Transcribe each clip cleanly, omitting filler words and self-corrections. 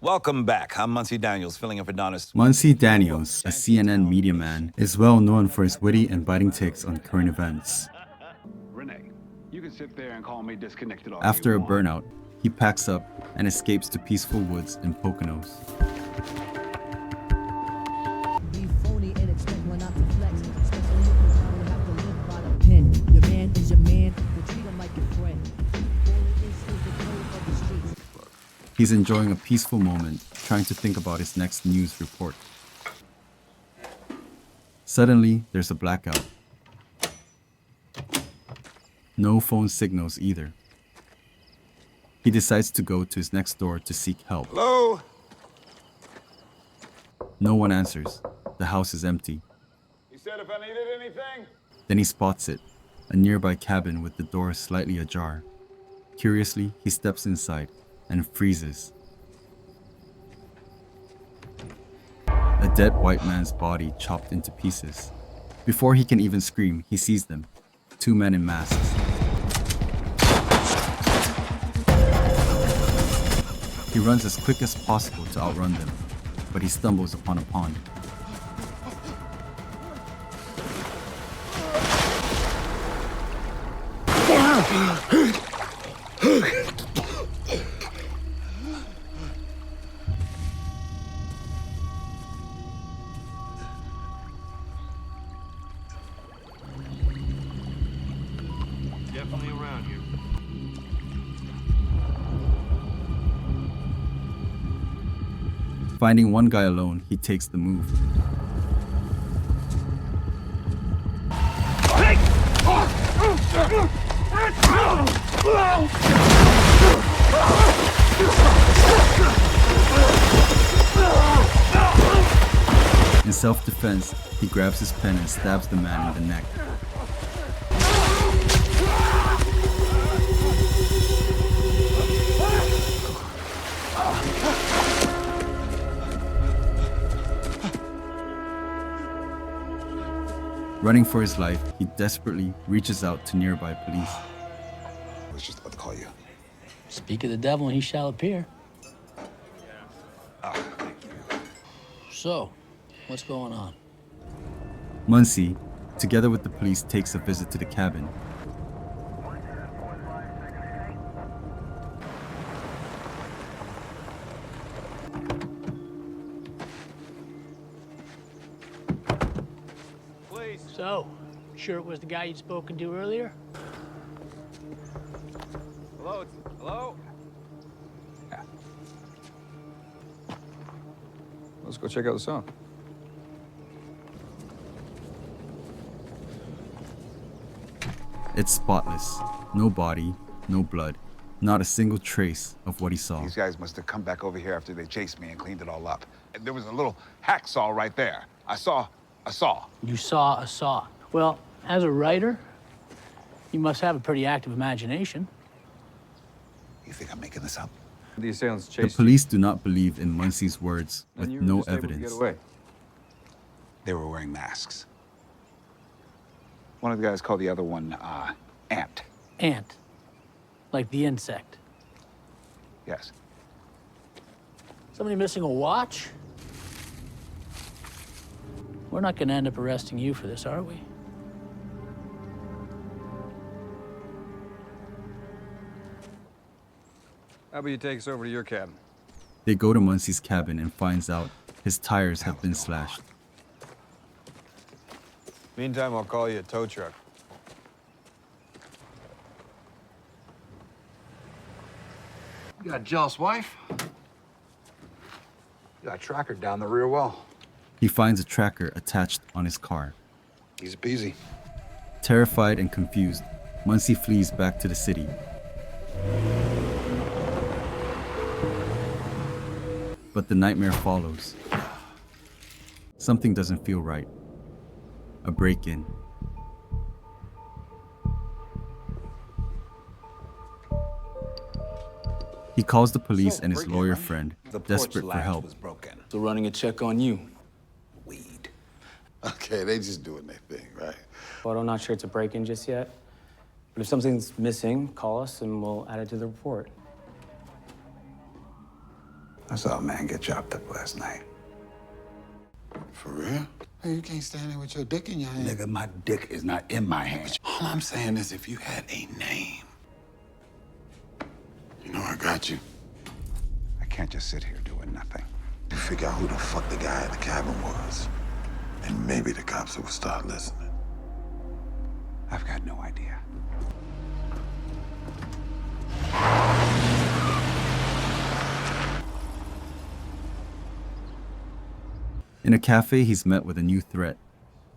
Welcome back. I'm Muncie Daniels, filling in for Donis. Muncie Daniels, a CNN media man, is well known for his witty and biting takes on current events. Renee, you can sit there and call me disconnected all After you a want. burnout, he packs up and escapes to peaceful woods in Poconos. Be phony and expect one not to flex. Especially if you don't have to live by the pen. Your man is your man, but treat him like your friend. All it is the code of the streets. He's enjoying a peaceful moment, trying to think about his next news report. Suddenly, there's a blackout. No phone signals either. He decides to go to his next door to seek help. Hello? No one answers. The house is empty. He said if I needed anything. Then he spots it, a nearby cabin with the door slightly ajar. Curiously, he steps inside and freezes. A dead white man's body chopped into pieces. Before he can even scream, he sees them. Two men in masks. He runs as quick as possible to outrun them, but he stumbles upon a pond. Definitely around here. Finding one guy alone, he takes the move. In self-defense, he grabs his pen and stabs the man in the neck. Running for his life, he desperately reaches out to nearby police. I was just about to call you. Speak of the devil and he shall appear. So, what's going on? Muncie, together with the police, takes a visit to the cabin. So, sure it was the guy you'd spoken to earlier? Hello? Hello? Yeah. Let's go check out the song. It's spotless. No body, no blood, not a single trace of what he saw. These guys must have come back over here after they chased me and cleaned it all up. And there was a little hacksaw right there. I saw a saw. You saw a saw. Well, as a writer, you must have a pretty active imagination. You think I'm making this up? The assailants The chased police do not believe in Muncie's words you, with and you were no just able to evidence. get away. They were wearing masks. One of the guys called the other one, Ant. Ant. Like the insect. Yes. Somebody missing a watch? We're not gonna end up arresting you for this, are we? How about you take us over to your cabin? They go to Muncie's cabin and finds out his tires have been slashed. Meantime, I'll call you a tow truck. You got a jealous wife? You got a tracker down the rear well. He finds a tracker attached on his car. Easy peasy. Terrified and confused, Muncie flees back to the city. But the nightmare follows. Something doesn't feel right. A break-in. He calls the police and his lawyer friend, desperate for help. Was broken. So running a check on you. Weed. Okay, they just doing their thing, right? Well, I'm not sure it's a break-in just yet. But if something's missing, call us and we'll add it to the report. I saw a man get chopped up last night. For real? Hey, you can't stand there with your dick in your hand. Nigga, my dick is not in my hand. All I'm saying is if you had a name. You know I got you. I can't just sit here doing nothing. You figure out who the fuck the guy at the cabin was. And maybe the cops will start listening. I've got no idea. In a cafe, he's met with a new threat.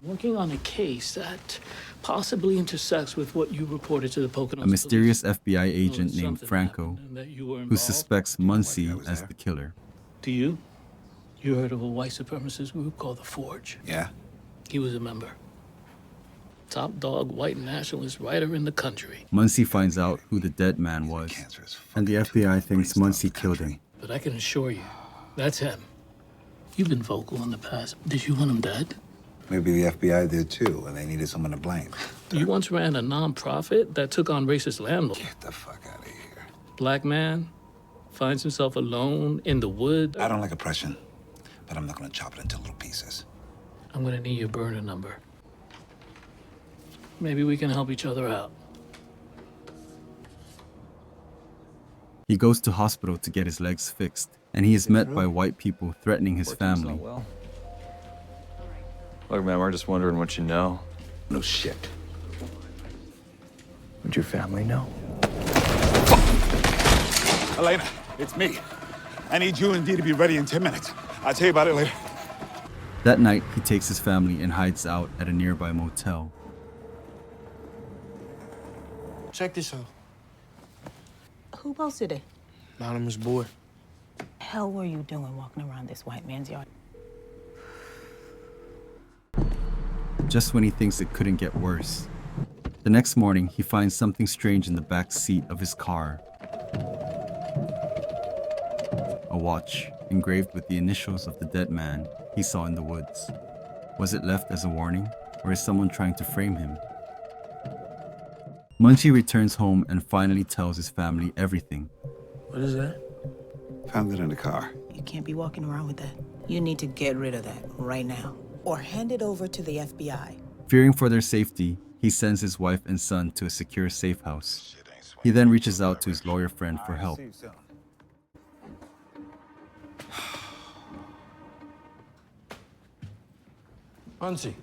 Working on a case that possibly intersects with what you reported to the Poconos A mysterious police. FBI agent Knowing named something Franco, happened and that you were who involved. suspects Muncie as the killer. Do you? You heard of a white supremacist group called the Forge? Yeah? He was a member. Top dog white nationalist writer in the country. Muncie finds out who the dead man was, Cancerous and the fucking FBI thinks brain Muncie stuff, killed country. him. But I can assure you, that's him. You've been vocal in the past. Did you want him dead? Maybe the FBI did too, and they needed someone to blame. You once ran a non-profit that took on racist landlords. Get the fuck out of here. Black man finds himself alone in the woods. I don't like oppression, but I'm not gonna chop it into little pieces. I'm gonna need your burner number. Maybe we can help each other out. He goes to hospital to get his legs fixed, and he is met by white people threatening his Working's family. not well. Look, man, we're just wondering what you know. No shit. Would your family know? Elena, it's me. I need you and Dee to be ready in 10 minutes. I'll tell you about it later. That night, he takes his family and hides out at a nearby motel. Check this out. Who posted it? Anonymous boy. Hell were you doing walking around this white man's yard? Just when he thinks it couldn't get worse. The next morning, he finds something strange in the back seat of his car. A watch, engraved with the initials of the dead man he saw in the woods. Was it left as a warning, or is someone trying to frame him? Muncie returns home and finally tells his family everything. What is that? Found it in the car. You can't be walking around with that. You need to get rid of that right now, or hand it over to the FBI. Fearing for their safety, he sends his wife and son to a secure safe house. He then reaches out to his lawyer friend for help. Muncie.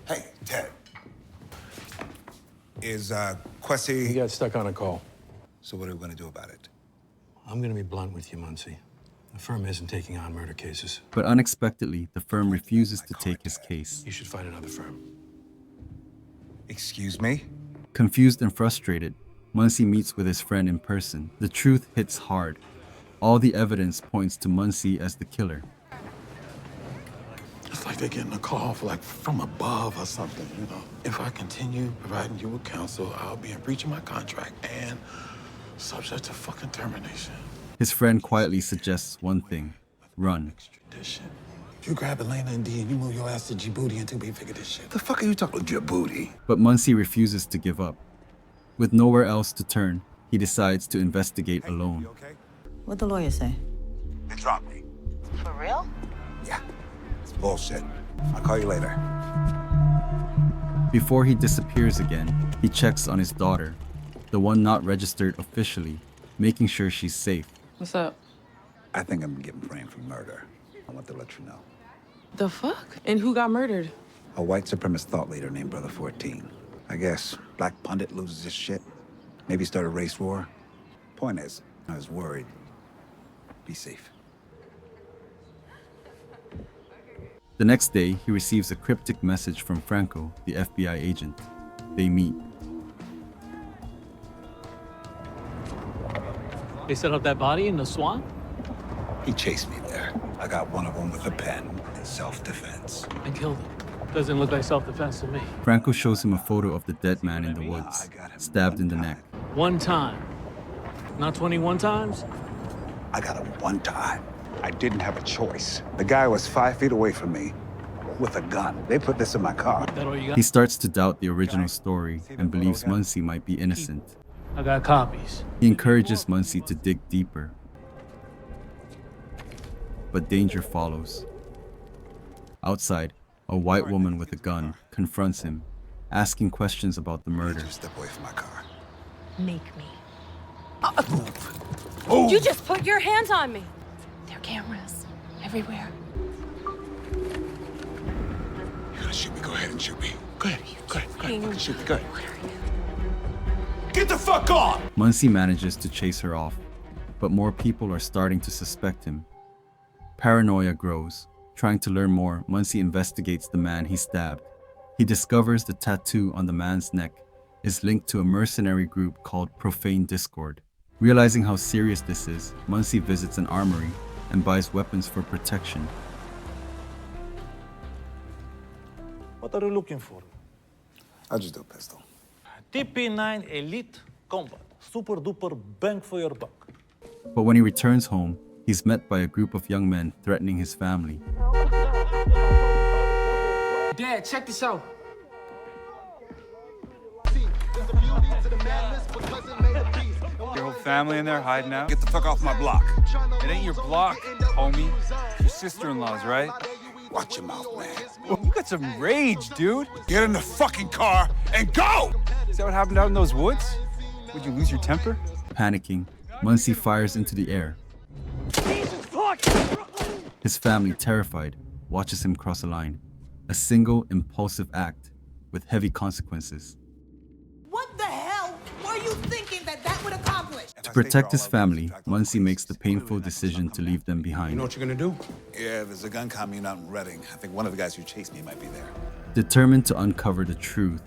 Hey, Ted. Is He Quessy... got stuck on a call. So what are we gonna do about it? I'm gonna be blunt with you, Muncie. The firm isn't taking on murder cases. But unexpectedly, the firm refuses to take his case. You should find another firm. Excuse me? Confused and frustrated, Muncie meets with his friend in person. The truth hits hard. All the evidence points to Muncie as the killer. It's like they're getting a call from above or something, you know. If I continue providing you with counsel, I'll be in breach of my contract and subject to fucking termination. His friend quietly suggests one thing: run. Extradition. If you grab Elena and Dee and you move your ass to Djibouti until we figure this shit. The fuck are you talking about, Djibouti? But Muncie refuses to give up. With nowhere else to turn, he decides to investigate alone. Okay? What'd the lawyer say? They dropped me. For real? Yeah. It's bullshit. I'll call you later. Before he disappears again, he checks on his daughter, the one not registered officially, making sure she's safe. What's up? I think I'm getting framed for murder. I want to let you know. The fuck? And who got murdered? A white supremacist thought leader named Brother 14. I guess Black Pundit loses his shit. Maybe start a race war. Point is, I was worried. Be safe. The next day, he receives a cryptic message from Franco, the FBI agent. They meet. They set up that body in the swamp? He chased me there. I got one of them with a pen in self-defense. And killed him. Doesn't look like self-defense to me. Franco shows him a photo of the dead man in the woods, stabbed in the neck. One time. Not 21 times? I got him one time. I didn't have a choice. The guy was 5 feet away from me with a gun. They put this in my car. That all you got? He starts to doubt the original story and believes Muncie might be innocent. I got copies. He encourages Muncie to dig deeper. but danger follows. Outside, a white woman with a gun confronts him, asking questions about the murder. Step away from my car. Make me. You just put your hands on me. There are cameras everywhere. You're gonna shoot me? Go ahead and shoot me. Go ahead. Go ahead. Fucking shoot me. Go ahead. Get the fuck off! Muncie manages to chase her off, but more people are starting to suspect him. Paranoia grows. Trying to learn more, Muncie investigates the man he stabbed. He discovers the tattoo on the man's neck is linked to a mercenary group called Profane Discord. Realizing how serious this is, Muncie visits an armory and buys weapons for protection. What are you looking for? I'll just do a pistol. TP9 Elite Combat. Super duper bang for your buck. But when he returns home, he's met by a group of young men threatening his family. Dad, check this out. Your whole family in there hiding out? Get the fuck off my block. It ain't your block, homie. Your sister-in-law's, right? Watch your mouth, man. You got some rage, dude. Get in the fucking car and go! Is that what happened out in those woods? Would you lose your temper? Panicking, Muncie fires into the air. His family, terrified, watches him cross a line. A single impulsive act with heavy consequences. What the hell were you thinking that would accomplish? To protect his family, Muncie makes the painful decision to leave them behind. You know what you're gonna do? Yeah, there's a gun commune out in Reading. I think one of the guys who chased me might be there. Determined to uncover the truth,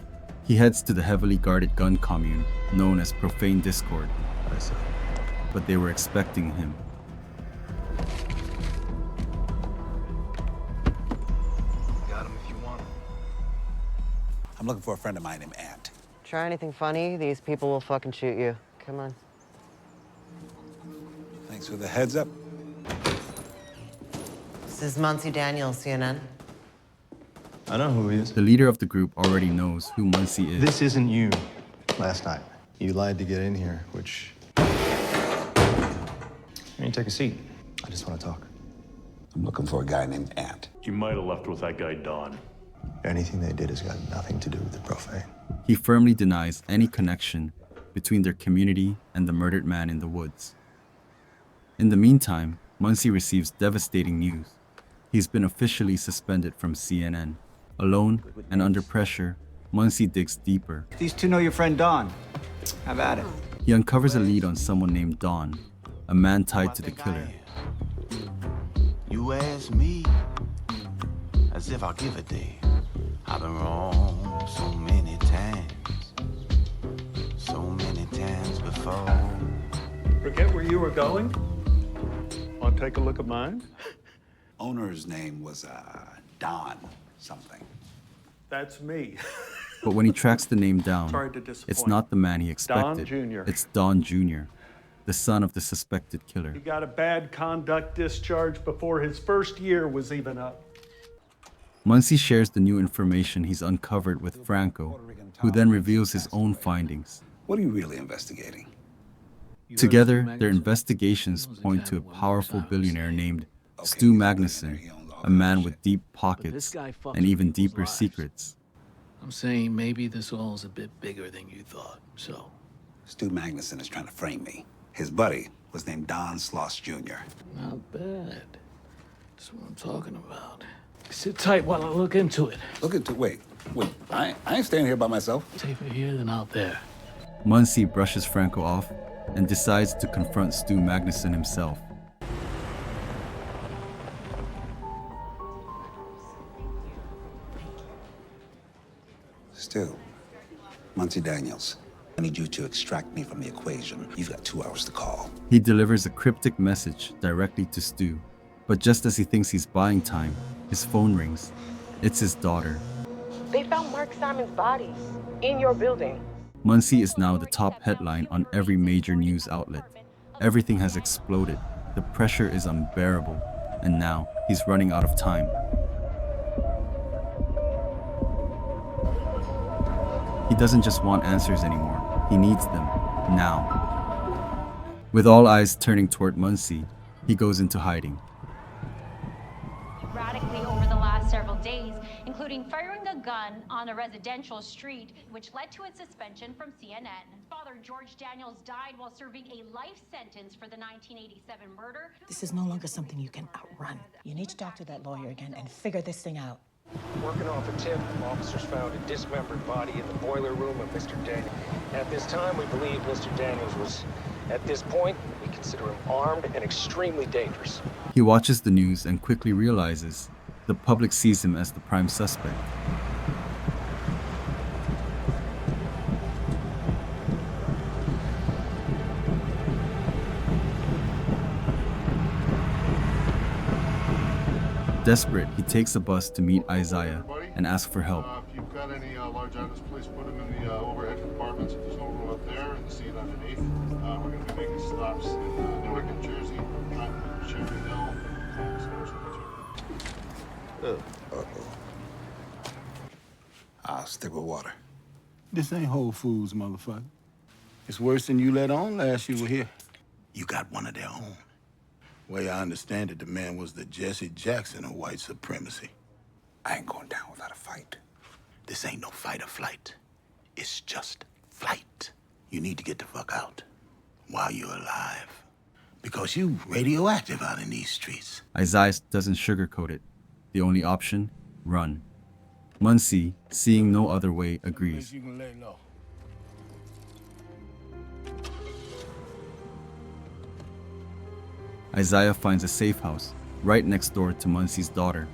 he heads to the heavily guarded gun commune known as Profane Discord. But they were expecting him. Got him if you want him. I'm looking for a friend of mine named Ant. Try anything funny, these people will fucking shoot you. Come on. Thanks for the heads up. This is Muncie Daniels, CNN. I know who he is. The leader of the group already knows who Muncie is. This isn't you. Last night, you lied to get in here, which... I mean, take a seat. I just want to talk. I'm looking for a guy named Ant. You might have left with that guy, Don. Anything they did has got nothing to do with the Profane. He firmly denies any connection between their community and the murdered man in the woods. In the meantime, Muncie receives devastating news. He's been officially suspended from CNN. Alone and under pressure, Muncie digs deeper. These two know your friend Don. Have at it. He uncovers a lead on someone named Don, a man tied to the killer. You ask me, as if I'll give a damn. I've been wrong so many times before. Forget where you were going? Want to take a look at mine? Owner's name was Don something. That's me. But when he tracks the name down, Sorry to disappoint. it's not the man he expected. Don Jr. It's Don Jr., the son of the suspected killer. He got a bad conduct discharge before his first year was even up. Muncie shares the new information he's uncovered with Franco, who then reveals his own findings. What are you really investigating? Together, their investigations point to a powerful billionaire named Stu Magnuson, a man with deep pockets and even deeper secrets. I'm saying maybe this all is a bit bigger than you thought, so. Stu Magnuson is trying to frame me. His buddy was named Don Sloss Jr. Not bad. That's what I'm talking about. Sit tight while I look into it. Wait, I ain't staying here by myself. Safer here than out there. Muncie brushes Franco off and decides to confront Stu Magnuson himself. Stu, Muncie Daniels. I need you to extract me from the equation. You've got 2 hours to call. He delivers a cryptic message directly to Stu, but just as he thinks he's buying time, his phone rings. It's his daughter. They found Mark Simon's body in your building. Muncie is now the top headline on every major news outlet. Everything has exploded. The pressure is unbearable, and now he's running out of time. He doesn't just want answers anymore. He needs them now. With all eyes turning toward Muncie, he goes into hiding. including firing a gun on a residential street, which led to its suspension from CNN. Father George Daniels died while serving a life sentence for the 1987 murder. This is no longer something you can outrun. You need to talk to that lawyer again and figure this thing out. Working off a tip, officers found a dismembered body in the boiler room of Mr. Daniels. At this time, we believe Mr. Daniels was, at this point, we consider him armed and extremely dangerous. He watches the news and quickly realizes the public sees him as the prime suspect. Desperate, he takes a bus to meet Isaiah and asks for help. If you've got any large items, please put them in the overhead compartments. If there's no room up there, in the seat underneath. We're going to be making stops in Newark, New Jersey, Trenton, Cherry Hill, and I'll stick with water. This ain't Whole Foods, motherfucker. It's worse than you let on last you were here. You got one of their own. Way I understand it, the man was the Jesse Jackson of white supremacy. I ain't going down without a fight. This ain't no fight or flight. It's just flight. You need to get the fuck out while you're alive. Because you radioactive out in these streets. Isaiah doesn't sugarcoat it. The only option, run. Muncie, seeing no other way, agrees. You can lay low. Isaiah finds a safe house right next door to Muncie's daughter.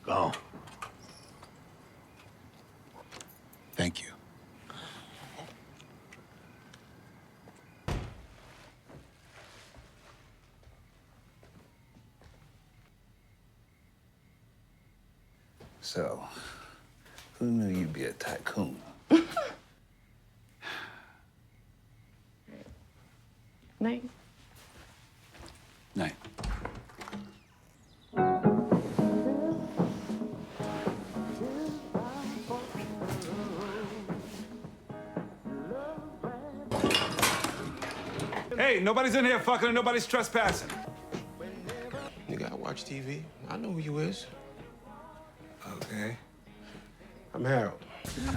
Go. Thank you. So, who knew you'd be a tycoon? Night. Night. Hey, nobody's in here fucking and nobody's trespassing. Nigga, I watch TV. I know who you is. Okay. I'm Harold. You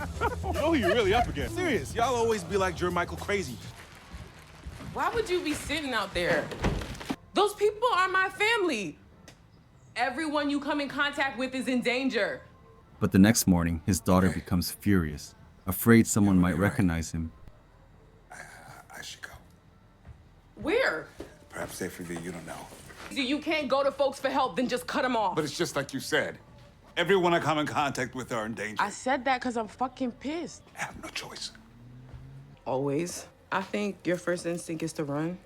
know who you're really up against. Serious, y'all always be like Jermichael crazy. Why would you be sitting out there? Those people are my family. Everyone you come in contact with is in danger. But the next morning, his daughter becomes furious, afraid someone might recognize him. I should go. Where? Perhaps safely you don't know. You can't go to folks for help, then just cut them off. But it's just like you said. Everyone I come in contact with are in danger. I said that because I'm fucking pissed. I have no choice. Always. I think your first instinct is to run.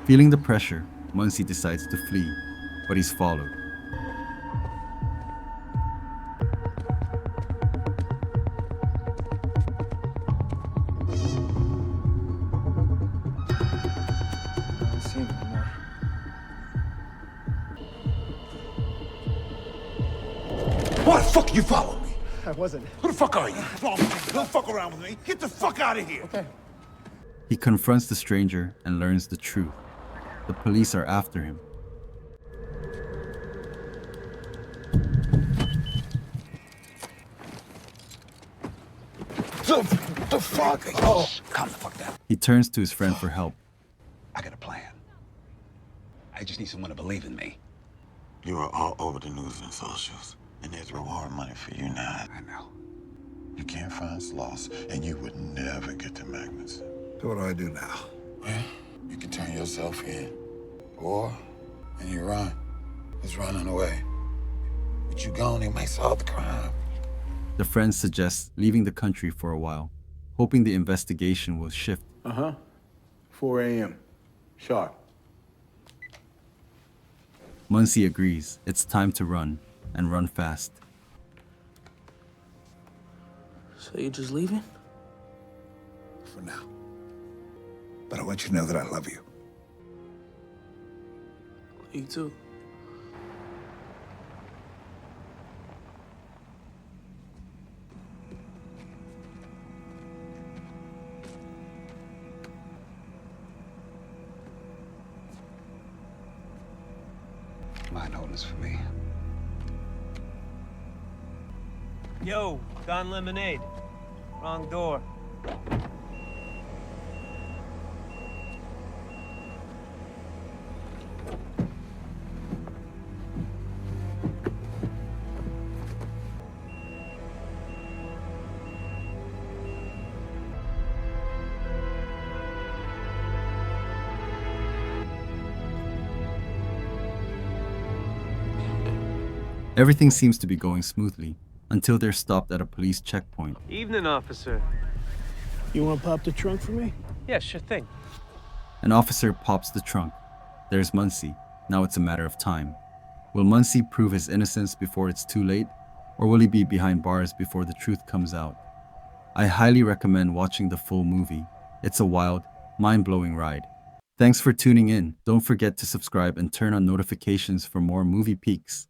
Feeling the pressure, Muncie decides to flee, but he's followed. Why the fuck you follow me? I wasn't. Who the fuck are you? Don't fuck around with me. Get the fuck out of here. Okay. He confronts the stranger and learns the truth. The police are after him. The fuck? Oh, calm the fuck down. He turns to his friend for help. I got a plan. I just need someone to believe in me. You are all over the news and socials, and there's reward money for you now. I know. You can't find Sloss, and you would never get to Magnuson. So what do I do now? Well, you can turn yourself in, or when you run, it's running away. But you gone, it might solve the crime. The friend suggests leaving the country for a while, hoping the investigation will shift. 4 a.m. Sharp. Muncie agrees. It's time to run, and run fast. So you just leaving? For now. But I want you to know that I love you. You too. Mind holding this for me. Yo, Don Lemonade. Wrong door. Everything seems to be going smoothly until they're stopped at a police checkpoint. Evening, officer. You want to pop the trunk for me? Yeah, sure thing. An officer pops the trunk. There's Muncie. Now it's a matter of time. Will Muncie prove his innocence before it's too late, or will he be behind bars before the truth comes out? I highly recommend watching the full movie. It's a wild, mind-blowing ride. Thanks for tuning in. Don't forget to subscribe and turn on notifications for more movie peeks.